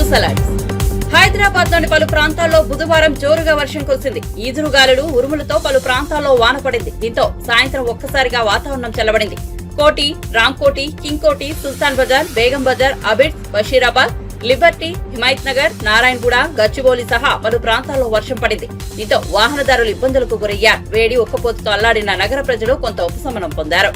News alert. Hyderabad లోని పలు ప్రాంతాల్లో బుధవారం జోరుగా వర్షం కురిసింది. ఈదురుగాలులు, ఉరుములతో పలు ప్రాంతాల్లో వాన పడింది. దీంతో సాయంత్రం ఒక్కసారిగా వాతావరణం చల్లబడింది. కోటి, రాంకోటి, కింగ్కోటి, సుల్తాన్ బజార్, బేగం బజార్, అబిడ్స్, బషీరాబాద్, లిబర్టీ, హిమాయత్ నగర్, నారాయణగూడ, గచ్చిబౌలి సహా పలు ప్రాంతాల్లో వర్షం పడింది. దీంతో వాహనదారులు ఇబ్బందులకు గురయ్యారు. వేడి ఉక్కపోతతో అల్లాడిన నగర ప్రజలు కొంత ఉపశమనం పొందారు.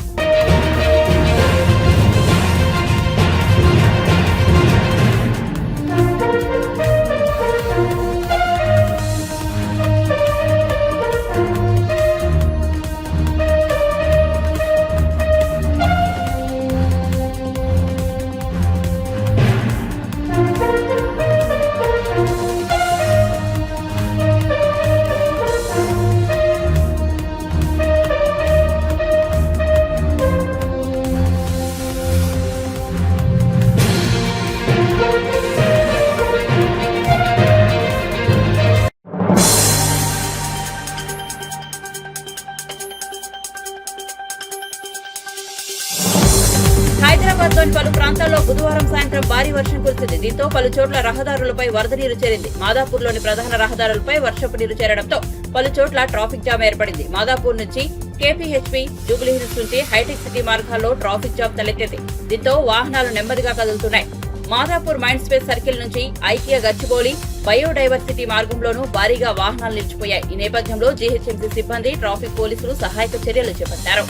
హైదరాబాద్ లోని పలు ప్రాంతాల్లో బుధవారం సాయంత్రం భారీ వర్షం కురిసింది. దీంతో పలు చోట్ల రహదారులపై వరద నీరు చేరింది. మాదాపూర్ లోని ప్రధాన రహదారులపై వర్షపు నీరు చేరడంతో పలు చోట్ల ట్రాఫిక్ జామ్ ఏర్పడింది. మాదాపూర్ నుంచి కేపీహెచ్పీ, జూబ్లీహిల్స్ నుంచి హైటెక్ సిటీ మార్గాల్లో ట్రాఫిక్ జామ్ తలెత్తింది. దీంతో వాహనాలు నెమ్మదిగా కదులుతున్నాయి. మాదాపూర్ మైండ్ స్పేస్ సర్కిల్ నుంచి ఐకియా, గచ్చిబౌలి, బయోడైవర్సిటీ మార్గంలోనూ భారీగా వాహనాలు నిలిచిపోయాయి. ఈ నేపథ్యంలో జీహెచ్ఎంసీ సిబ్బంది, ట్రాఫిక్ పోలీసులు సహాయక చర్యలు చేపట్టారు.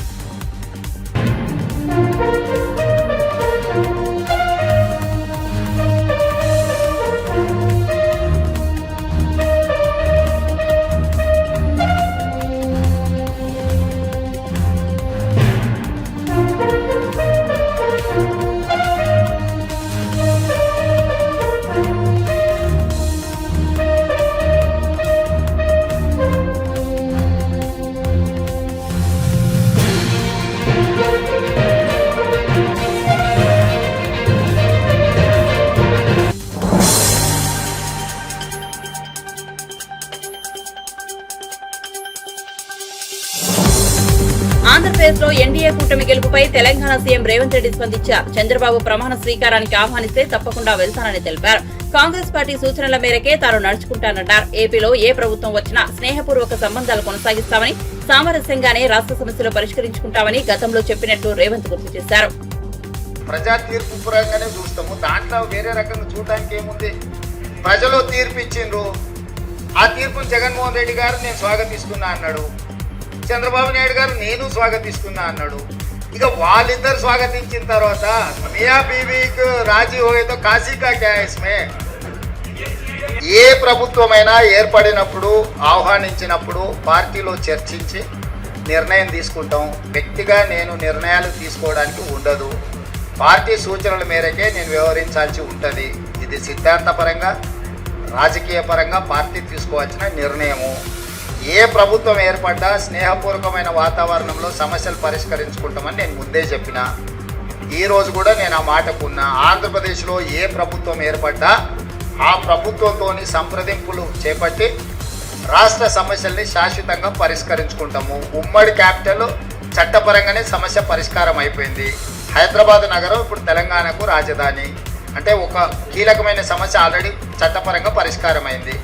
ఆంధ్రప్రదేశ్ లో ఎన్డీఏ కూటమి గెలుపుపై తెలంగాణ సీఎం రేవంత్ రెడ్డి స్పందించారు. చంద్రబాబు ప్రమాణ స్వీకారానికి ఆహ్వానిస్తే తప్పకుండా వెళ్తానని తెలిపారు. కాంగ్రెస్ పార్టీ సూచనల మేరకే తాను నడుచుకుంటానన్నారు. ఏపీలో ఏ ప్రభుత్వం వచ్చినా స్నేహపూర్వక సంబంధాలు కొనసాగిస్తామని, సామరస్యంగానే రాష్ట్ర సమస్యలు పరిష్కరించుకుంటామని గతంలో చెప్పినట్లు రేవంత్ గుర్తు చేశారు. ప్రజా తీర్పు పరంగానే చూస్తాము, దాంట్లో వేరే రకంగా చూడడానికి ఏముంది. ప్రజలు తీర్పు ఇచ్చిండ్రు, ఆ తీర్పును జగన్మోహన్ రెడ్డి గారు నేను స్వాగతిస్తున్నా అన్నాడు. చంద్రబాబు నాయుడు గారు నేను స్వాగతిస్తున్నా అన్నాడు. ఇక వాళ్ళిద్దరు స్వాగతించిన తర్వాత మియా బీవీకి రాజీ హోయేతో కాశీకా క్యా ఇస్మే. ఏ ప్రభుత్వమైనా ఏర్పడినప్పుడు, ఆహ్వానించినప్పుడు పార్టీలో చర్చించి నిర్ణయం తీసుకుంటాం. వ్యక్తిగా నేను నిర్ణయాలు తీసుకోవడానికి ఉండదు. పార్టీ సూచనల మేరకే నేను వ్యవహరించాల్సి ఉంటుంది. ఇది సిద్ధాంతపరంగా, రాజకీయ పరంగా పార్టీ తీసుకోవాల్సిన నిర్ణయము. ఏ ప్రభుత్వం ఏర్పడ్డా స్నేహపూర్వకమైన వాతావరణంలో సమస్యలు పరిష్కరించుకుంటామని నేను ముందే చెప్పిన. ఈరోజు కూడా నేను ఆ మాటకున్నా. ఆంధ్రప్రదేశ్లో ఏ ప్రభుత్వం ఏర్పడ్డా ఆ ప్రభుత్వంతో సంప్రదింపులు చేపట్టి రాష్ట్ర సమస్యల్ని శాశ్వతంగా పరిష్కరించుకుంటాము. ఉమ్మడి క్యాపిటల్ చట్టపరంగానే సమస్య పరిష్కారం అయిపోయింది. హైదరాబాద్ నగరం ఇప్పుడు తెలంగాణకు రాజధాని. అంటే ఒక కీలకమైన సమస్య ఆల్రెడీ చట్టపరంగా పరిష్కారం అయింది.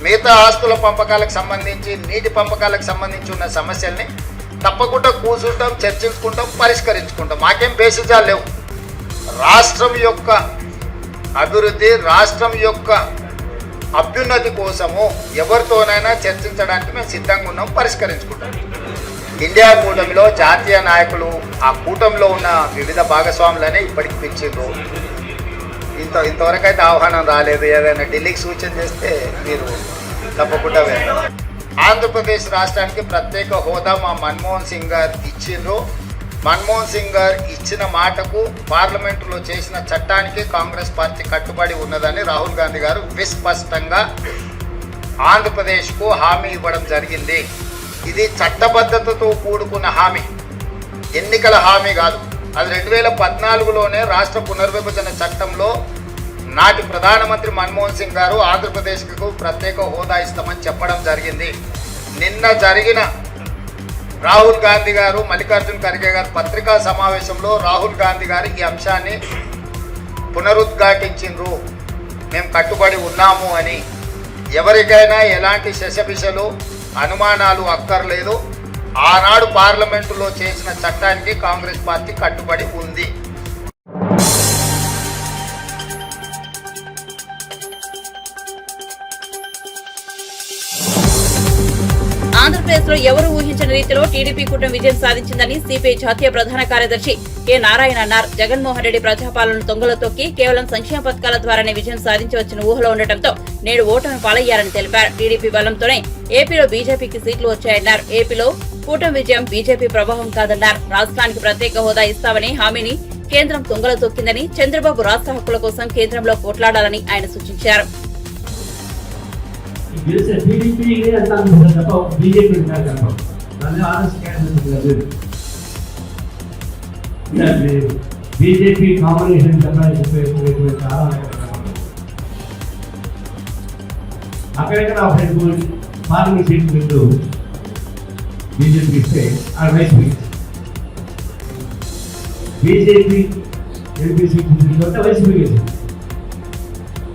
మిగతా ఆస్తుల పంపకాలకు సంబంధించి, నీటి పంపకాలకు సంబంధించి ఉన్న సమస్యల్ని తప్పకుండా కూర్చుంటాం, చర్చించుకుంటాం, పరిష్కరించుకుంటాం. మాకేం బేసిజాలు లేవు. రాష్ట్రం యొక్క అభివృద్ధి, రాష్ట్రం యొక్క అభ్యున్నతి కోసము ఎవరితోనైనా చర్చించడానికి మేము సిద్ధంగా ఉన్నాం, పరిష్కరించుకుంటాం. ఇండియా కూటమిలో జాతీయ నాయకులు, ఆ కూటమిలో ఉన్న వివిధ భాగస్వాములనే ఇప్పటికి పిలిచిండ్రు. ఇంతవరకు అయితే ఆహ్వానం రాలేదు. ఏదైనా ఢిల్లీకి సూచన చేస్తే మీరు తప్పకుండా వెళ్తారు. ఆంధ్రప్రదేశ్ రాష్ట్రానికి ప్రత్యేక హోదా మా మన్మోహన్ సింగ్ గారు ఇచ్చిండ్రు. మన్మోహన్ సింగ్ గారు ఇచ్చిన మాటకు, పార్లమెంటులో చేసిన చట్టానికి కాంగ్రెస్ పార్టీ కట్టుబడి ఉన్నదని రాహుల్ గాంధీ గారు విస్పష్టంగా ఆంధ్రప్రదేశ్కు హామీ ఇవ్వడం జరిగింది. ఇది చట్టబద్ధతతో కూడుకున్న హామీ, ఎన్నికల హామీ కాదు. అది 2014లోనే రాష్ట్ర పునర్విభజన చట్టంలో నాటి ప్రధానమంత్రి మన్మోహన్ సింగ్ గారు ఆంధ్రప్రదేశ్కు ప్రత్యేక హోదా ఇస్తామని చెప్పడం జరిగింది. నిన్న జరిగిన రాహుల్ గాంధీ గారు, మల్లికార్జున్ ఖర్గే గారు పత్రికా సమావేశంలో రాహుల్ గాంధీ గారు ఈ అంశాన్ని పునరుద్ఘాటించిండ్రు. మేము కట్టుబడి ఉన్నాము అని ఎవరికైనా ఎలాంటి శశబిషలు అనుమానాలు అక్కర్లేదు. ఆనాడు పార్లమెంటులో చేసిన చట్టానికి కాంగ్రెస్ పార్టీ కట్టుబడి ఉంది. ఆంధ్రప్రదేశ్ లో ఎవరు ఊహించిన రీతిలో టీడీపీ కూటమి విజయం సాధించిందని సిపిఐ జాతీయ ప్రధాన కార్యదర్శి కె నారాయణ అన్నారు. జగన్మోహన్ రెడ్డి ప్రజాపాలన తొంగలో తొక్కి కేవలం సంక్షేమ పథకాల ద్వారానే విజయం సాధించవచ్చిన ఊహలో ఉండటంతో నేడు ఓటమి పాలయ్యారని తెలిపారు. టీడీపీ బలంతోనే ఏపీలో బీజేపీకి సీట్లు వచ్చాయన్నారు. ఏపీలో కూటమి విజయం బీజేపీ ప్రభావం కాదన్నారు. రాష్ట్రానికి ప్రత్యేక హోదా ఇస్తామని హామీని కేంద్రం తొంగలో తొక్కిందని, చంద్రబాబు రాష్ట్ర హక్కుల కోసం కేంద్రంలో పోట్లాడాలని ఆయన సూచించారు. బీజేపీ కాంబినేషన్ అక్కడెక్కడ పార్లమెంట్ సీట్లు ముందు బీజేపీకి ఇస్తే ఆ వైసీపీ బీజేపీ ఎంపీ సీట్లు వైసీపీకి ఇస్తుంది.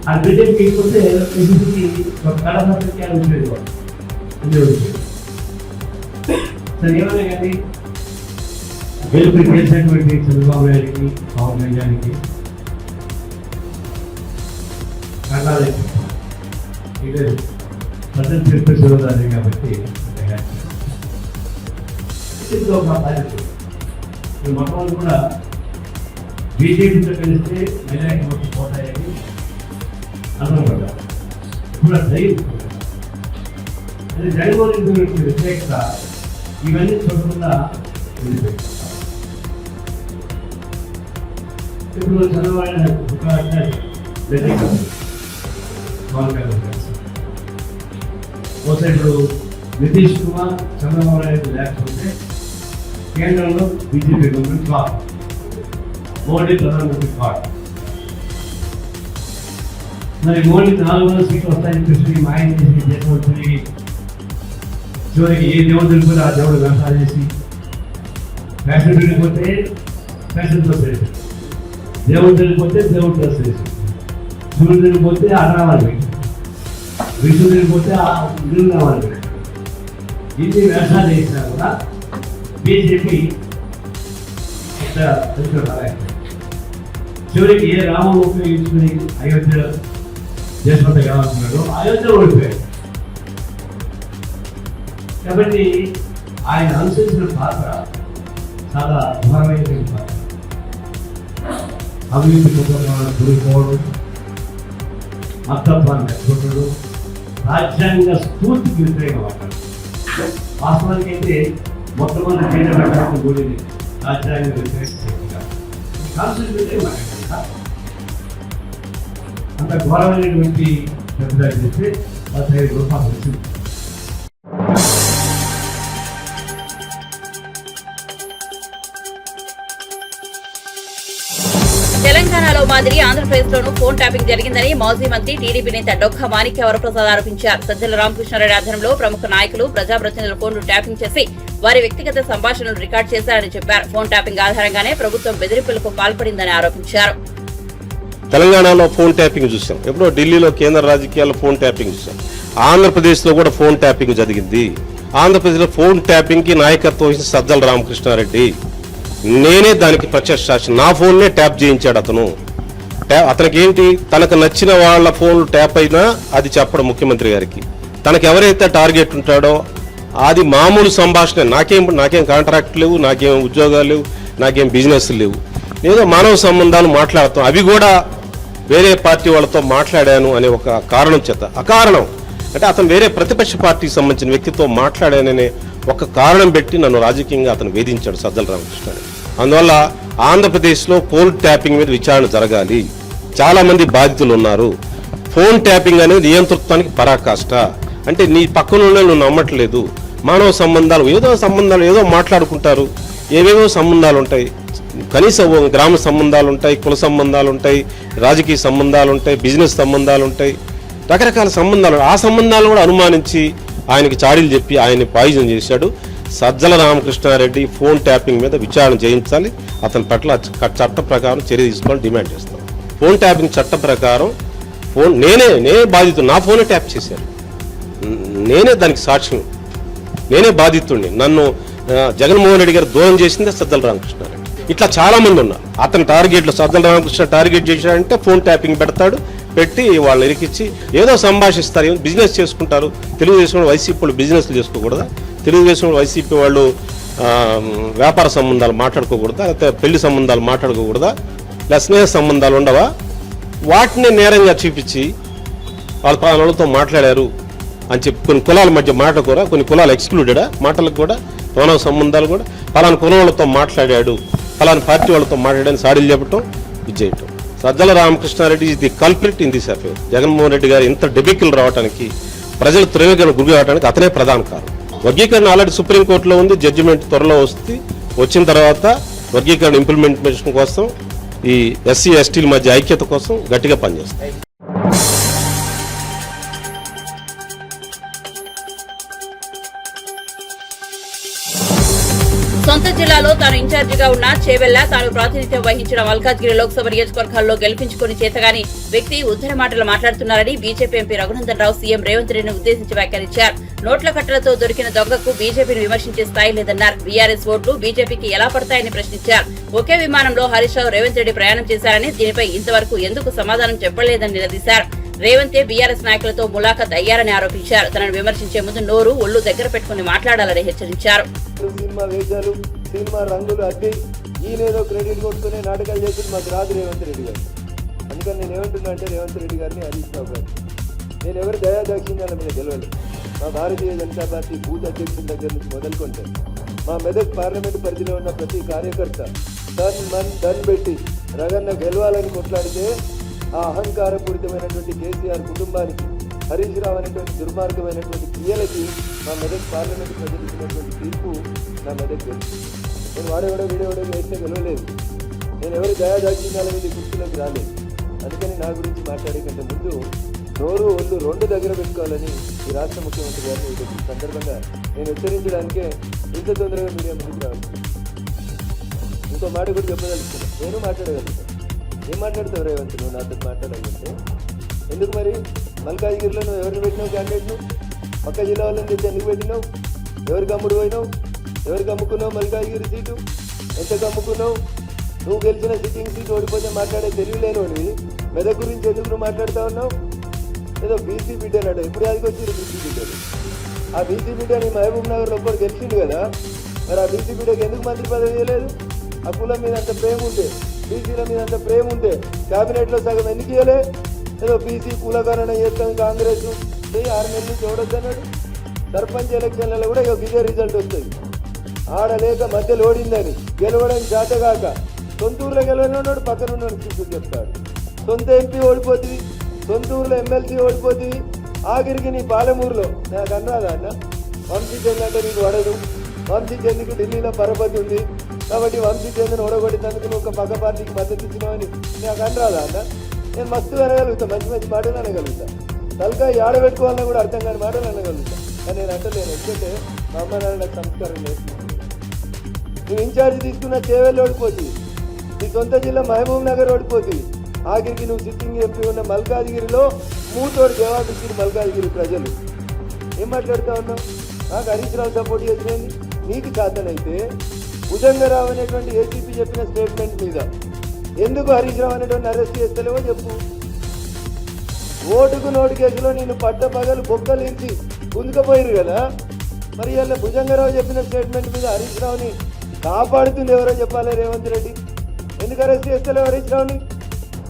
ఆ బీజేపీకి ఇకపోతే వైసీపీకి ఒక కళాశాల ఉండేది. సరే ఏమైనా కానీ గెలుపు చేసినటువంటి చంద్రబాబు నాయుడికి పవన్ కళ్యాణ్కి ప్రజలు చెప్పే చూడాలి కాబట్టి మొత్తం కూడా బీజేపీతో కలిస్తే మెజారిటీ మొత్తం పోతాయని అనుకుంటారు. ఇప్పుడు అది జగన్మోహన్ రెడ్డి వ్యతిరేకత ఇవన్నీ చూడకుండా ఇప్పుడు చంద్రబాబు బహుశా ఇప్పుడు నితీష్ కుమార్ చంద్రబాబు నాయుడు లేకపోతే కేంద్రంలో బీజేపీ గవర్నమెంట్ కాదు, మోడీ ప్రధానమంత్రి కాదు. మరి మోడీ 400 సీట్లు వస్తాయని చెప్పి మాయం చేసి దేశం తిరిగి చివరికి ఏ దేవుడు తెలిపోతే ఆ దేవుడు వ్యవసాయం చేసి ఫ్యాషన్ తిరిగిపోతే ఫ్యాషన్ డ్రెస్ వేసి, దేవుడు తిరిగిపోతే దేవుడు డ్రెస్ వేసి, సూర్యుడు తిరిగిపోతే అరణాలు పెట్టి, విష్ణు తిరిగిపోతే ఆ ఇల్లు రావాలి పెట్టి, ఇన్ని వ్యవసాయం చేసినా కూడా బీజేపీ చివరికి ఏ రామం ఉపయోగించుకుని అయోధ్య దేశమంతా కావాలనుకున్నాడు, అయోధ్య ఓడిపోయాడు. కాబట్టి ఆయన అనుసరించిన పాత్ర చాలా ఘోరమైనటువంటి పాత్ర. అభివృద్ధి కుటుంబాలను దొరికిపోవడం, మతత్వాన్ని నెట్టుకుంటాడు, రాజ్యాంగ స్ఫూర్తికి వ్యతిరేకంగా మాట్లాడు. వాస్తవానికి అయితే మొట్టమొదటి కేంద్ర పెట్టడానికి కూడింది రాజ్యాంగ వ్యతిరేకంగా కాన్స్టిట్యూషన్ మాట్లాడారు. అంత ఘోరమైనటువంటి పెద్దదాన్ని చేస్తే 15 రూపాయలు వచ్చింది. తెలంగాణలో మాదిరి ఆంధ్రప్రదేశ్ లోనూ ఫోన్ ట్యాపింగ్ జరిగిందని మాజీ మంత్రి టీడీపీ నేత డొక్క మాణిక్య వరప్రసాద్ ఆరోపించారు. సజ్జల రామకృష్ణారెడ్డి ఆధ్వర్యంలో ప్రముఖ నాయకులు, ప్రజాప్రతినిధుల ఫోన్లు ట్యాపింగ్ చేసి వారి వ్యక్తిగత సంభాషణలు రికార్డు చేశారని చెప్పారు. ఫోన్ ట్యాపింగ్ ఆధారంగానే ప్రభుత్వం బెదిరింపులకు పాల్పడిందని ఆరోపించారు. తెలంగాణలో ఫోన్ ట్యాపింగ్ చూసాం, ఎప్పుడో ఢిల్లీలో కేంద్ర రాజకీయాల్లో ఫోన్ ట్యాపింగ్ చూసాం. ఆంధ్రప్రదేశ్లో కూడా ఫోన్ ట్యాపింగ్ జరిగింది. ఆంధ్రప్రదేశ్లో ఫోన్ ట్యాపింగ్కి నాయకత్వం వహించిన సజ్జల రామకృష్ణారెడ్డి. నేనే దానికి ప్రత్యక్ష సాక్షి. నా ఫోన్నే ట్యాప్ చేయించాడు అతను. అతనికి ఏంటి, తనకు నచ్చిన వాళ్ళ ఫోన్లు ట్యాప్ అయినా అది చెప్పడం ముఖ్యమంత్రి గారికి. తనకు ఎవరైతే టార్గెట్ ఉంటాడో అది మామూలు సంభాషణ. నాకేం కాంట్రాక్ట్ లేవు, నాకేం ఉద్యోగాలు లేవు, నాకేం బిజినెస్ లేవు, ఏదో మానవ సంబంధాలు మాట్లాడతాం. అవి కూడా వేరే పార్టీ వాళ్ళతో మాట్లాడాను అనే ఒక కారణం చేత, అకారణం అంటే అతను వేరే ప్రతిపక్ష పార్టీకి సంబంధించిన వ్యక్తితో మాట్లాడాననే ఒక కారణం పెట్టి నన్ను రాజకీయంగా అతను వేధించాడు సజ్జల రామకృష్ణారెడ్డి. అందువల్ల ఆంధ్రప్రదేశ్లో ఫోన్ ట్యాపింగ్ మీద విచారణ జరగాలి. చాలా మంది బాధితులు ఉన్నారు. ఫోన్ ట్యాపింగ్ అనేది నియంతృత్వానికి పరాకాష్ట. అంటే నీ పక్కన నువ్వు నమ్మట్లేదు. మానవ సంబంధాలు ఏదో మాట్లాడుకుంటారు, ఏవేవో సంబంధాలు ఉంటాయి. కనీసం గ్రామ సంబంధాలు ఉంటాయి, కుల సంబంధాలు ఉంటాయి, రాజకీయ సంబంధాలు ఉంటాయి, బిజినెస్ సంబంధాలు ఉంటాయి, రకరకాల సంబంధాలు. ఆ సంబంధాలు కూడా అనుమానించి ఆయనకి చాడీలు చెప్పి ఆయన్ని పాయిజన్ చేశాడు. సజ్జల రామకృష్ణారెడ్డి ఫోన్ ట్యాపింగ్ మీద విచారణ చేయించాలి. అతని పట్ల చట్ట ప్రకారం చర్య తీసుకోవాలని డిమాండ్ చేస్తాం. ఫోన్ ట్యాపింగ్ చట్ట ప్రకారం ఫోన్ నేనే బాధితుడు, నా ఫోనే ట్యాప్ చేశారు, నేనే దానికి సాక్ష్యం, నేనే బాధితుడిని. నన్ను జగన్మోహన్ రెడ్డి గారు దూరం చేసిందే సజ్జల రామకృష్ణారెడ్డి. ఇట్లా చాలా మంది ఉన్నారు. అతని టార్గెట్లు సజ్జల రామకృష్ణ టార్గెట్ చేశాడంటే ఫోన్ ట్యాపింగ్ పెడతాడు, పెట్టి వాళ్ళు ఇరికిచ్చి ఏదో సంభాషిస్తారు, బిజినెస్ చేసుకుంటారు. తెలుగుదేశం వైసీపీ వాళ్ళు బిజినెస్లు చేసుకోకూడదా? తెలుగుదేశం వైసీపీ వాళ్ళు వ్యాపార సంబంధాలు మాట్లాడుకోకూడదా? లేకపోతే పెళ్లి సంబంధాలు మాట్లాడుకోకూడదా? లేదా స్నేహ సంబంధాలు ఉండవా? వాటిని నేరంగా చూపించి వాళ్ళ వాళ్ళతో మాట్లాడారు అని చెప్పి కొన్ని కులాల మధ్య మాట్లాడుకోరా, కొన్ని కులాలు ఎక్స్క్లూడెడా మాటలకు కూడా, మానవ సంబంధాలు కూడా. పలానా కులం వాళ్ళతో మాట్లాడాడు, పలానా పార్టీ వాళ్ళతో మాట్లాడని సాడీలు చెప్పటం, ఇది చేయటం. సజ్జల రామకృష్ణారెడ్డి ఇది culprit in this affair. Jaganmohan Reddy గారు ఇంత డెబిక్లు రావడానికి, ప్రజలు త్రయోగన గురి కావడానికి అతనే ప్రధాన కారణం. వర్గీకరణ ఆల్రెడీ సుప్రీంకోర్టులో ఉంది, జడ్జిమెంట్ త్వరలో వచ్చిన తర్వాత వర్గీకరణ ఇంప్లిమెంటేషన్ కోసం ఈ ఎస్సీ ఎస్టీల మధ్య ఐక్యత కోసం గట్టిగా పనిచేస్తాయి. సొంత జిల్లాలో తాను ఇన్ఛార్జిగా ఉన్న చేవెళ్ల తాను ప్రాతినిధ్యం వహించిన మల్కాజ్గిరి లోక్సభ నియోజకవర్గాల్లో గెలిపించుకుని చేతగాని వ్యక్తి ఉద్దర మాటలు మాట్లాడుతున్నారని BJP MP Raghunandan Rao CM Revanth రెడ్డిని ఉద్దేశించి వ్యాఖ్యానించారు. నోట్ల కట్టలతో దొరికిన దొంగకు బీజేపీని విమర్శించే స్థాయి లేదన్నారు. బీఆర్ఎస్ ఓట్లు బీజేపీకి ఎలా పడతాయని ప్రశ్నించారు. ఒకే విమానంలో హరీష్ రావు రేవంత్ రెడ్డి ప్రయాణం చేశారని, దీనిపై ఇంతవరకు ఎందుకు సమాధానం చెప్పలేదని నిలదీశారు. రేవంతే బీఆర్ఎస్ నాయకులతో ములాఖత్ అయ్యారని ఆరోపించారు. తనను విమర్శించే ముందు నోరు ఒళ్ళు దగ్గర పెట్టుకుని మాట్లాడాలని హెచ్చరించారు. సినిమా వేషాలు, సినిమా రంగులు అడ్డి ఈయనేదో క్రెడిట్ కొట్టుకునే నాటకాలు చేసి మాకు రాదు రేవంత్ రెడ్డి గారు. అందుకని నేను ఏమంటున్నా అంటే రేవంత్ రెడ్డి గారిని, హరీష్ రావు గారు, నేను ఎవరు దయాదాక్షిణ్యాల మీద గెలవలేదు. మా భారతీయ జనతా పార్టీ బూత్ అధ్యక్షుల దగ్గర నుంచి మొదలుకుంటే మా మెదక్ పార్లమెంటు పరిధిలో ఉన్న ప్రతి కార్యకర్త ధన్ పెట్టి రగన్న గెలవాలని కొట్లాడితే ఆ అహంకారపూరితమైనటువంటి కేసీఆర్ కుటుంబానికి, హరీష్ రావు అనేటువంటి దుర్మార్గమైనటువంటి క్రియలకి మా మెదక్ పార్లమెంటు ప్రజలు ఇచ్చినటువంటి తీర్పు నా మెదక్ తెలుసు. నేను వాడేవాడో వీడేవాడో వేస్తే గెలవలేదు. నేను ఎవరి దయాదాక్షిణ్యాల మీద కుర్చీలోకి రాలేదు. అందుకని నా గురించి మాట్లాడే కంటే ముందు నోరు ఒళ్ళు రెండు దగ్గర పెట్టుకోవాలని ఈ రాష్ట్ర ముఖ్యమంత్రి గారిని ఈ సందర్భంగా నేను హెచ్చరించడానికే ఇంత తొందరగా మీడియా ముందుకు రావాలి. ఇంకో మాట కూడా చెప్పదలుచుకున్నాను, నేను మాట్లాడగలుగుతాను. ఏం మాట్లాడతావు రేవంత్, నువ్వు నాతో మాట్లాడాలంటే? ఎందుకు మరి మల్కాజ్గిరిలో నువ్వు ఎవరిని పెట్టినావు క్యాండిడేట్ను? పక్క జిల్లా వాళ్ళని తెచ్చి ఎందుకు పెట్టినావు? ఎవరికి అమ్ముడు పోయినావు? ఎవరికి అమ్ముకున్నావు మల్కాజ్గిరి సీటు? ఎంతకు అమ్ముకున్నావు? నువ్వు గెలిచిన సిట్టింగ్ సీట్ ఓడిపోతే మాట్లాడే తెలియలేనివాడివి మెదక్ గురించి ఎందుకు నువ్వు మాట్లాడుతూ ఉన్నావు? ఏదో బీసీ బిడ్డనాడు, ఇప్పుడు అది వచ్చారు బీసీ బిడ్డలు. ఆ బీసీ బిడ్డ నీ మహబూబ్ నగర్లో ఒక్కడు గెలిచిండు కదా, మరి ఆ బీసీ బిడ్డకి ఎందుకు మంత్రి పదవి ఇవ్వలేదు? ఆ కులం మీద అంత ప్రేమ ఉంటే, బీసీల మీద అంత ప్రేమ ఉంటే క్యాబినెట్లో సగం ఎందుకు ఇవ్వలే? ఏదో బీసీ కులకరణ చేస్తాం కాంగ్రెస్ 6 నెలల నుంచి ఎవడొద్దన్నాడు. సర్పంచ్ ఎలక్షన్లలో కూడా ఇదే రిజల్ట్ వస్తుంది. ఆడలేక మధ్యలో ఓడిందని గెలవడం చేతగాక సొంత ఊర్లో గెలవనున్నాడు, పక్కన ఉన్నాడు చూసి చెప్తాడు. సొంత ఎంపీ ఓడిపోతుంది, సొంత ఊర్లో ఎమ్మెల్సీ ఓడిపోతుంది, ఆఖరికి నీ పాలమూరులో నాకు అన్నాదా అన్న వంశీ చంద్ అంటే నీకు పడదు. వంశీ చంద్కి ఢిల్లీలో పరపతి ఉంది కాబట్టి వంశీ చంద్ని ఓడగొట్టినందుకు నువ్వు ఒక పక్క పార్టీకి మద్దతు ఇచ్చినావని నాకు అనరాదా అన్న? నేను మస్తుగా అనగలుగుతా, మంచి మంచి మాటలు అనగలుగుతా, తలకాయ ఆడబెట్టుకోవాలని కూడా అర్థం కాని మాటలు అనగలుగుతా. కానీ నేను అంటలేను, ఎందుకంటే మా అమ్మ నాన్న నాకు సంస్కారం నేర్చుకుంటుంది. నువ్వు ఇన్ఛార్జ్ తీసుకున్న చేవెళ్ళు ఓడిపోతుంది, నీ సొంత జిల్లా మహబూబ్ నగర్ ఓడిపోతుంది, ఆఖరికి నువ్వు సిట్టింగ్ ఎంపీ ఉన్న మల్కాజ్గిరిలో మూతోడు జవాబు ఇచ్చిన మల్కాజ్గిరి ప్రజలు. ఏం మాట్లాడుతూ ఉన్నావు? నాకు హరీష్ రావు సపోర్ట్ చేసినది నీకు చేతనైతే భుజంగరావు అనేటువంటి ఏసీపీ చెప్పిన స్టేట్మెంట్ మీద ఎందుకు హరీష్ రావు అనేటువంటి అరెస్ట్ చేస్తలేవో చెప్పు. ఓటుకు నోటు కేసులో నేను పట్టపగలు బొక్కలు ఇచ్చి గుంజుకపోయారు కదా, మరి ఇలా భుజంగరావు చెప్పిన స్టేట్మెంట్ మీద హరీష్ రావుని కాపాడుతుంది ఎవరో చెప్పాలి రేవంత్ రెడ్డి. ఎందుకు అరెస్ట్ చేస్తలేవు హరీష్ రావుని?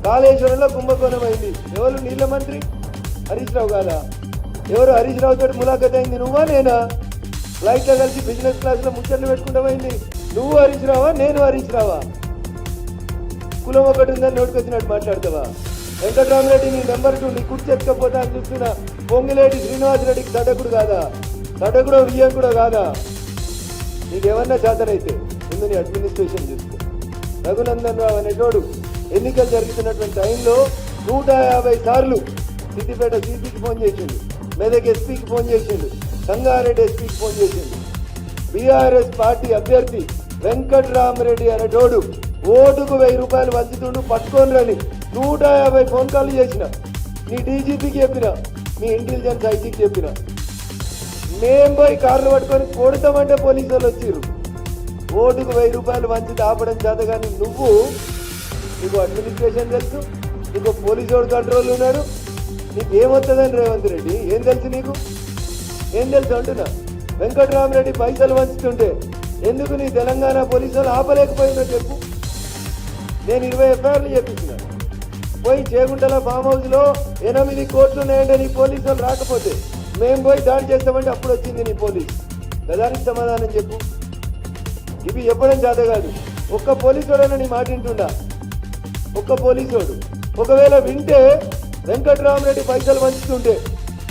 కాళేశ్వరంలో కుంభకోణం అయింది, ఎవరు నీళ్ళ మంత్రి? హరీష్ రావు కాదా? ఎవరు హరీష్ రావుతో ములాఖత్ అయింది? నువ్వా నేనా? ఫ్లైట్లో కలిసి బిజినెస్ క్లాస్లో ముచ్చట్లు పెట్టుకుంటామైంది నువ్వు హరీష్ రావా నేను హరీష్ రావా? కులం ఒకటి ఉందని నోటుకొచ్చినట్టు మాట్లాడతావా? వెంకటరామరెడ్డి నీ నెంబర్ 2 నీ కుర్చీ ఎక్కకపోతా అని చూస్తున్నా పొంగిలేటి శ్రీనివాసరెడ్డికి తడకుడు కాదా? తడకుడో వియ్యంకుడో కాదా? నీకేమన్నా చేతనైతే ముందు నీ అడ్మినిస్ట్రేషన్ చూసుకో. రఘునందన్ రావు అనేటోడు ఎన్నికలు జరుగుతున్నటువంటి టైంలో 150 సార్లు సిద్దిపేట సిపికి ఫోన్ చేసిండు, మెదక్ ఎస్పీకి ఫోన్ చేసిండు, సంగారెడ్డి ఎస్పీకి ఫోన్ చేసిండు. బీఆర్ఎస్ పార్టీ అభ్యర్థి వెంకటరామరెడ్డి అనేటోడు ఓటుకు 1000 రూపాయలు వంచుతుండు పట్టుకొని రని 150 ఫోన్ కాల్ చేసిన. నీ డీజీపీకి చెప్పిన, మీ ఇంటెలిజెన్స్ ఐజీకి చెప్పిన. మేం పోయి కార్లు పట్టుకొని కొడతామంటే పోలీసు వాళ్ళు వచ్చిర్రు. ఓటుకు 1000 రూపాయలు మంచి ఆపడం చేత. కానీ నీకు అడ్మినిస్ట్రేషన్ తెలుసు, నీకు పోలీసు వాడు కంట్రోల్ ఉన్నాడు. నీకు ఏమొస్తుందని రేవంత్ రెడ్డి ఏం తెలుసు? నీకు ఏం తెలుసు అంటున్నా? వెంకట్రామరెడ్డి పైసలు వంచుతుంటే ఎందుకు నీ తెలంగాణ పోలీసు వాళ్ళు ఆపలేకపోయిందో చెప్పు. నేను 20 ఎఫ్ఐఆర్లు చెప్పించిన. పోయి చేగుంటల ఫామ్ హౌస్లో 8 కోట్లు ఉన్నాయంటే నీ పోలీసు వాళ్ళు రాకపోతే మేము పోయి దాడి చేస్తామంటే అప్పుడు వచ్చింది నీ పోలీసు. దానికి సమాధానం చెప్పు. ఇవి చెప్పడం చేత కాదు. ఒక్క పోలీసోడైనా నీ మాట వింటుండా? ఒక్క పోలీసోడు ఒకవేళ వింటే వెంకట్రామరెడ్డి పైసలు వంచుతుంటే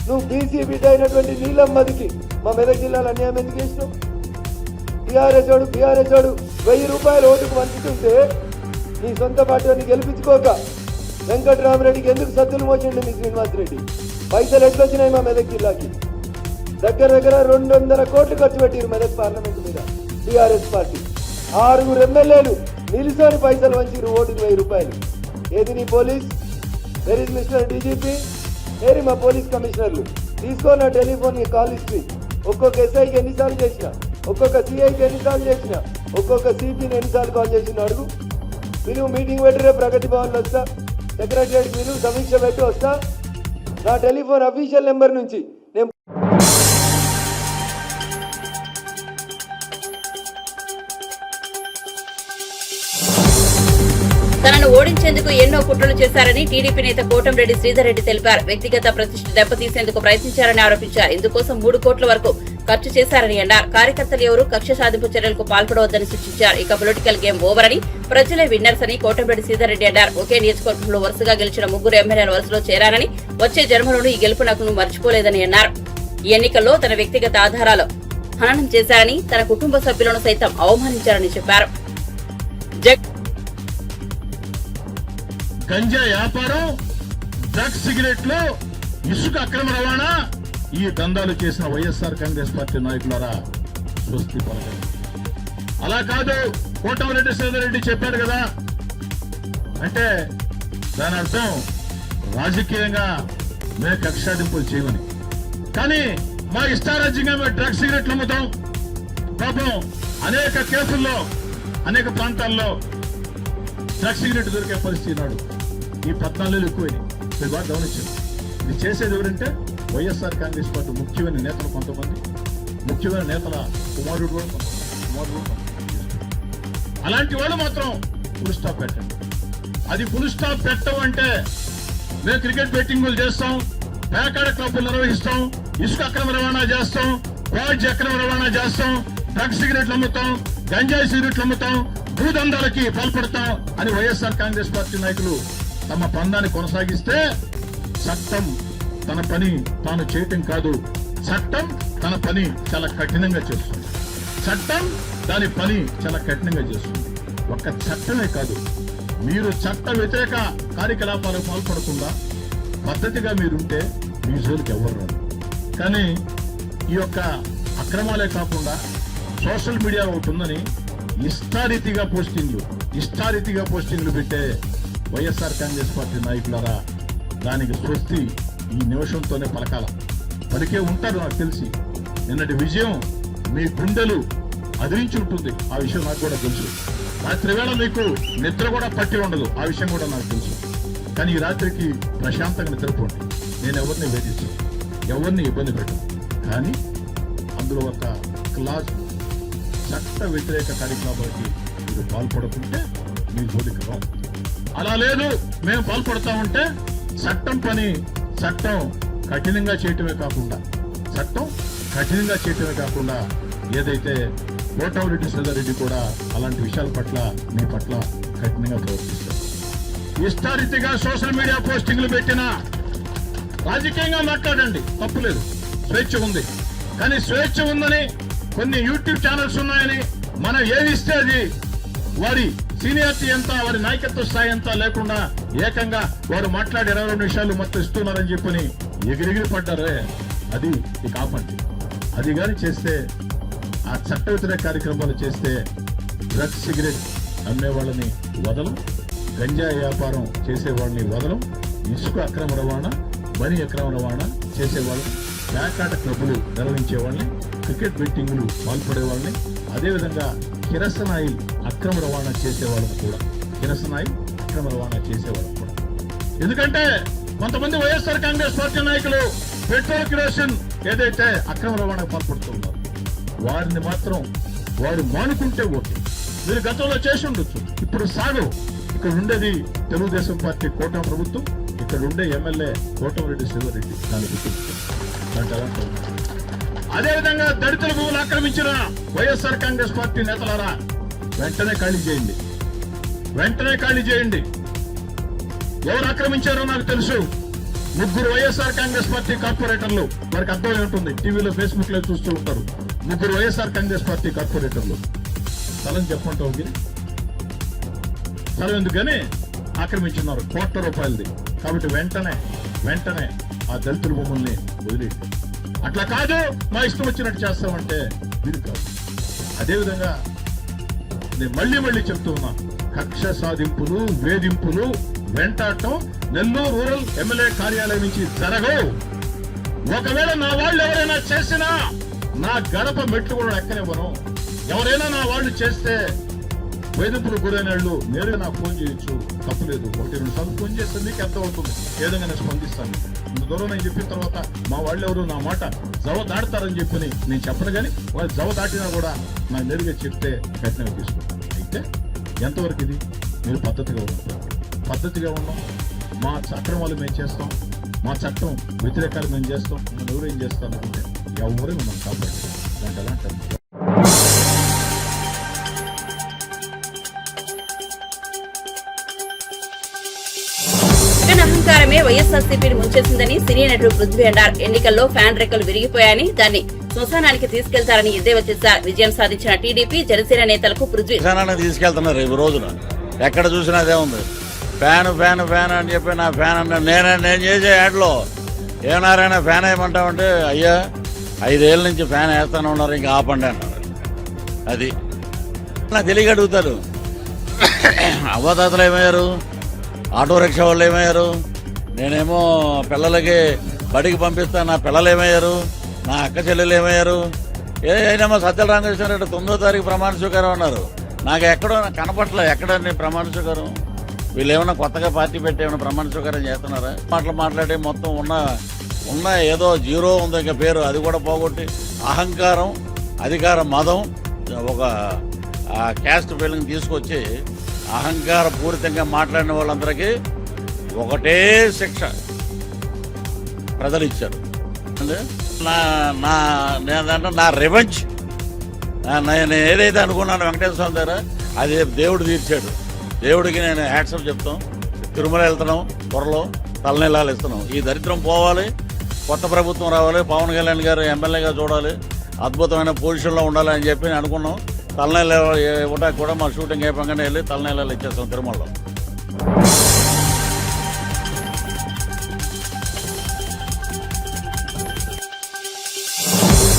నువ్వు బీసీ బిడ్డ అయినటువంటి నీలమ్మదికి మా మెదక్ జిల్లాలో అన్యాయం ఎందుకు చేసినావు? బీఆర్ఎస్ వాడు 1000 రూపాయలు ఓటుకు వంచుతుంటే నీ సొంత పార్టీని గెలిపించుకోక వెంకట్రామరెడ్డికి ఎందుకు సద్దులు మోచండి మీ శ్రీనివాస్ రెడ్డి? పైసలు ఎట్లొచ్చినాయి మా మెదక్ జిల్లాకి? దగ్గర 200 కోట్లు ఖర్చు పెట్టారు మెదక్ పార్లమెంట్ మీద టీఆర్ఎస్ పార్టీ. 6 ఎమ్మెల్యేలు నిలిసోని పైసలు వంచిరు ఓటుకు 1000 రూపాయలు. ఏది నీ police? Where is mister DGP? ఏరి మా పోలీస్ కమిషనర్లు? తీసుకో నా టెలిఫోన్ కాల్ హిస్టరీ. ఒక్కొక్క ఎస్ఐకి ఎన్నిసార్లు చేసిన, ఒక్కొక్క సిఐకి ఎన్నిసార్లు చేసిన, ఒక్కొక్క సిపిని ఎన్నిసార్లు కాల్ చేసిన అడుగు. పిలువు, మీటింగ్ పెట్టి ప్రగతి భవన్లో వస్తా, సెక్రటరియట్ పిలువు, సమీక్ష పెట్టి వస్తా. నా టెలిఫోన్ అఫీషియల్ నెంబర్ నుంచి నేను తనను ఓడించేందుకు ఎన్నో కుట్రలు చేశారని టీడీపీ నేత కోటంరెడ్డి శ్రీధర్ రెడ్డి తెలిపారు. వ్యక్తిగత ప్రతిష్ఠ దెబ్బతీసేందుకు ప్రయత్నించారని ఆరోపించారు. ఇందుకోసం 3 కోట్ల వరకు ఖర్చు చేశారని అన్నారు. కార్యకర్తలు ఎవరూ కక్ష సాధింపు చర్యలకు పాల్పడవద్దని సూచించారు. ఇక పొలిటికల్ గేమ్ ఓవర్ అని, ప్రజలే విన్నర్స్ అని కోటంరెడ్డి శ్రీధర్ రెడ్డి అన్నారు. ఒకే నియోజకవర్గంలో వరుసగా గెలిచిన 3 ఎమ్మెల్యేల వరుసలో చేరానని, వచ్చే జన్మలోనూ ఈ గెలుపు నాకు మర్చిపోలేదని అన్నారు. ఈ ఎన్నికల్లో తన వ్యక్తిగత ఆధారాలు హననం చేశారని, తన కుటుంబ సభ్యులను సైతం అవమానించారని చెప్పారు. గంజా వ్యాపారం, డ్రగ్స్, సిగరెట్లు, ఇసుక అక్రమ రవాణా, ఈ దందాలు చేసిన వైఎస్ఆర్ కాంగ్రెస్ పార్టీ నాయకులారా స్వస్తి పలకండి. అలా కాదు, కోటమిరెడ్డి శ్రీధర్ రెడ్డి చెప్పాడు కదా అంటే దాని అర్థం రాజకీయంగా మేము కక్షాదింపులు చేయమని. కానీ మా ఇష్టారాజ్యంగా మేము డ్రగ్స్, సిగరెట్లు అమ్ముతాం. పాపం అనేక కేసుల్లో, అనేక ప్రాంతాల్లో డ్రగ్స్, సిగరెట్ దొరికే పరిస్థితి నాడు ఈ 14 ఎక్కువైనాయి. మీరు బాగా గమనించారు. ఇది చేసేది ఎవరంటే వైఎస్ఆర్ కాంగ్రెస్ పార్టీ ముఖ్యమైన నేతలు, కొంతమంది ముఖ్యమైన నేతల కుమారుడు. అలాంటి వాళ్ళు మాత్రం ఫుల్ స్టాప్ పెట్టండి. అది ఫుల్ స్టాప్ పెట్టమంటే మేము క్రికెట్ బెట్టింగులు చేస్తాం, పేకాడ క్లబ్లు నిర్వహిస్తాం, ఇసుక అక్రమ రవాణా చేస్తాం, క్వాడ్జ్ అక్రమ రవాణా చేస్తాం, డ్రగ్స్, సిగరెట్లు అమ్ముతాం, గంజాయి సిగరెట్లు అమ్ముతాం, భూదందాలకి పాల్పడతాం అని వైఎస్ఆర్ కాంగ్రెస్ పార్టీ నాయకులు తమ పందాన్ని కొనసాగిస్తే చట్టం తన పని తాను చేయటం కాదు, చట్టం తన పని చాలా కఠినంగా చేస్తుంది. చట్టం దాని పని చాలా కఠినంగా చేస్తుంది. ఒక్క చట్టమే కాదు, మీరు చట్ట వ్యతిరేక కార్యకలాపాలకు పాల్పడకుండా పద్ధతిగా మీరుంటే మీ జోలికి ఎవరు రాదు. కానీ ఈ యొక్క అక్రమాలే కాకుండా సోషల్ మీడియా ఒకటి ఉందని ఇష్టారీతిగా పోస్టింగ్లు పెట్టే వైఎస్ఆర్ కాంగ్రెస్ పార్టీ నాయకులారా, దానికి స్వస్తి ఈ నిమిషంతోనే పలికే ఉంటారు. నాకు తెలిసి నిన్నటి విజయం మీ గుండెలు అదిరించి ఉంటుంది. ఆ విషయం నాకు కూడా తెలుసు. రాత్రి వేళ మీకు నిద్ర కూడా పట్టి ఉండదు. ఆ విషయం కూడా నాకు తెలుసు. కానీ ఈ రాత్రికి ప్రశాంతంగా నిద్రపోండి. నేను ఎవరిని వేధించను, ఎవరిని ఇబ్బంది పెట్టను. కానీ అందులో ఒక క్లాస్ చట్ట వ్యతిరేక కార్యక్రమాలకి మీరు పాల్పడుతుంటే మీ జోలికి రాదు. అలా లేదు, మేము పాల్పడతామంటే చట్టం కఠినంగా చేయటమే కాకుండా ఏదైతే కోటమిరెడ్డి శ్రీధర్ రెడ్డి కూడా అలాంటి విషయాల పట్ల మీ పట్ల కఠినంగా ప్రవర్తిస్తారు. ఇష్టారీతిగా సోషల్ మీడియా పోస్టింగ్లు పెట్టినా రాజకీయంగా మాట్లాడండి, తప్పులేదు, స్వేచ్ఛ ఉంది. కానీ స్వేచ్ఛ ఉందని కొన్ని యూట్యూబ్ ఛానల్స్ ఉన్నాయని మనం ఏమిస్తే అది వారి సీనియారిటీ ఎంత, వారి నాయకత్వ స్థాయి ఎంత లేకుండా ఏకంగా వారు మాట్లాడి 22 నిమిషాలు మొత్తం ఇస్తున్నారని చెప్పని ఎగిరెగిరి పడ్డారే, అది ఇక ఆపండి. అది కానీ చేస్తే, ఆ చట్ట వ్యతిరేక కార్యక్రమాలు చేస్తే డ్రగ్స్, సిగరెట్ అమ్మే వాళ్ళని వదలం, గంజాయి వ్యాపారం చేసే వాళ్ళని వదలం, ఇసుక అక్రమ రవాణా, బని అక్రమ రవాణా చేసేవాళ్ళని, పేకాట క్లబ్బులు నిర్వహించేవాళ్ళని, క్రికెట్ బెట్టింగులు పాల్పడేవాళ్ళని, అదేవిధంగా కిరసనాయిల్ అక్రమ రవాణా చేసేవాళ్ళని కూడా ఎందుకంటే కొంతమంది వైఎస్ఆర్ కాంగ్రెస్ పార్టీ నాయకులు పెట్రోల్ కిరోసిన్ ఏదైతే అక్రమ రవాణా పాల్పడుతున్నారు వారిని మాత్రం వారు మానుకుంటే ఓకే. మీరు గతంలో చేసి ఉండొచ్చు, ఇప్పుడు సాగు. ఇక్కడ ఉండేది తెలుగుదేశం పార్టీ కూటమి ప్రభుత్వం, ఇక్కడ ఉండే ఎమ్మెల్యే కోటమిరెడ్డి శివరెడ్డి దాన్ని గుర్తించారు. అదేవిధంగా దళితుల భూములు ఆక్రమించిన వైఎస్ఆర్ కాంగ్రెస్ పార్టీ నేతలారా వెంటనే ఖాళీ చేయండి. ఎవరు ఆక్రమించారో నాకు తెలుసు. 3 వైఎస్ఆర్ కాంగ్రెస్ పార్టీ కార్పొరేటర్లు, వారికి అర్థమై ఉంటుంది, టీవీలో ఫేస్బుక్ లో చూస్తూ ఉంటారు. 3 వైఎస్ఆర్ కాంగ్రెస్ పార్టీ కార్పొరేటర్లు స్థలం చెప్పంటావు స్థలం ఎందుకని ఆక్రమించున్నారు కోట్ల రూపాయలది. కాబట్టి వెంటనే ఆ దళితుల భూముల్ని వదిలేయండి. అట్లా కాదు మా ఇష్టం వచ్చినట్టు చేస్తామంటే వీరు కాదు. అదేవిధంగా నేను మళ్ళీ చెప్తూ ఉన్నా, కక్ష సాధింపులు, వేధింపులు, వెంటాడటం నెల్లూరు రూరల్ ఎమ్మెల్యే కార్యాలయం నుంచి జరగవు. ఒకవేళ నా వాళ్ళు ఎవరైనా చేసినా నా గడప మెట్లు కూడా ఎక్కనివ్వను. ఎవరైనా నా వాళ్ళు చేస్తే వేధింపులు గురైనళ్ళు నేరుగా నాకు ఫోన్ చేయొచ్చు, తప్పులేదు. 1-2 సార్లు ఫోన్ చేస్తే మీకు అర్థం అవుతుంది, ఏ విధంగా నేను స్పందిస్తాను. ఇంత దూరం నేను చెప్పిన తర్వాత మా వాళ్ళు ఎవరు నా మాట జవ దాడతారని చెప్పని నేను చెప్పను, కానీ వాళ్ళు జవ దాటినా కూడా నాకు నేరుగా చెప్తే ప్రయత్నం తీసుకుంటాను. అయితే ఎంతవరకు ఇది మీరు పద్ధతిగా ఉన్నాం. మా అక్రమాలు మేము చేస్తాం, మా చట్టం వ్యతిరేకాలు మేము చేస్తాం. మనం ఎవరేం చేస్తామంటే ఎవరు మనం కాపాడు దాంట్లో అలాంటి అహంకారమే వైఎస్ఆర్సీపీని ముంచేసిందని సినీ నటుడు పృథ్వీ అన్నారు. ఎన్నికల్లో ఫ్యాన్ రెక్కలు విరిగిపోయాయని దాన్ని శ్మశానానికి తీసుకెళ్తారని ఎద్దేవా చేశారు. విజయం సాధించిన టీడీపీ, జనసేన నేతలకు పృథ్వీ తీసుకెళ్తున్నారు. ఈ రోజున ఎక్కడ చూసినా అదే ఉంది. ఫ్యాన్ అని చెప్పి నా ఫ్యాన్ అన్నా నేను చేసే యాడ్లో ఏమన్నారైనా ఫ్యాన్ వేయమంటామంటే అయ్యా 5 ఏళ్ళ నుంచి ఫ్యాన్ వేస్తానే ఉన్నారు, ఇంకా ఆపండి అన్నారు. అది నాకు తెలియక అడుగుతారు. అవ్వదాతలు ఏమయ్యారు, ఆటో రిక్షా వాళ్ళు ఏమయ్యారు, నేనేమో పిల్లలకి బడికి పంపిస్తాను, నా పిల్లలు ఏమయ్యారు, నా అక్క చెల్లెలు ఏమయ్యారు. ఏదైనా సత్యల రామకృష్ణారెడ్డి 9వ తారీఖు ప్రమాణ స్వీకారం అన్నారు. నాకు ఎక్కడో కనపట్ల ఎక్కడండి ప్రమాణ స్వీకారం. వీళ్ళు ఏమన్నా కొత్తగా పార్టీ పెట్టి ఏమైనా ప్రమాణ స్వీకారం చేస్తున్నారా? మాట్లాడి మొత్తం ఉన్న ఏదో 0 ఉంది ఇంకా పేరు, అది కూడా పోగొట్టి అహంకారం, అధికార మదం, ఒక క్యాస్ట్ ఫీలింగ్ తీసుకొచ్చి అహంకార పూరితంగా మాట్లాడిన వాళ్ళందరికీ ఒకటే శిక్ష ప్రజలు ఇచ్చారు. నా రివెంజ్, నేను ఏదైతే అనుకున్నాను వెంకటేశ్వర స్వామి దగ్గర, అది దేవుడు తీర్చాడు. దేవుడికి నేను హ్యాట్సప్ చెప్తాం. తిరుమల వెళ్తున్నాం, త్వరలో తలనీలాలు ఇస్తున్నాం. ఈ దరిద్రం పోవాలి, కొత్త ప్రభుత్వం రావాలి, పవన్ కళ్యాణ్ గారు ఎమ్మెల్యేగా చూడాలి, అద్భుతమైన పొజిషన్లో ఉండాలి అని చెప్పి అనుకున్నాం. తలనీళ్ళు ఇవ్వడానికి కూడా మా షూటింగ్ అయిపోగానే వెళ్ళి తలనీలాలు ఇచ్చేస్తాం తిరుమలలో.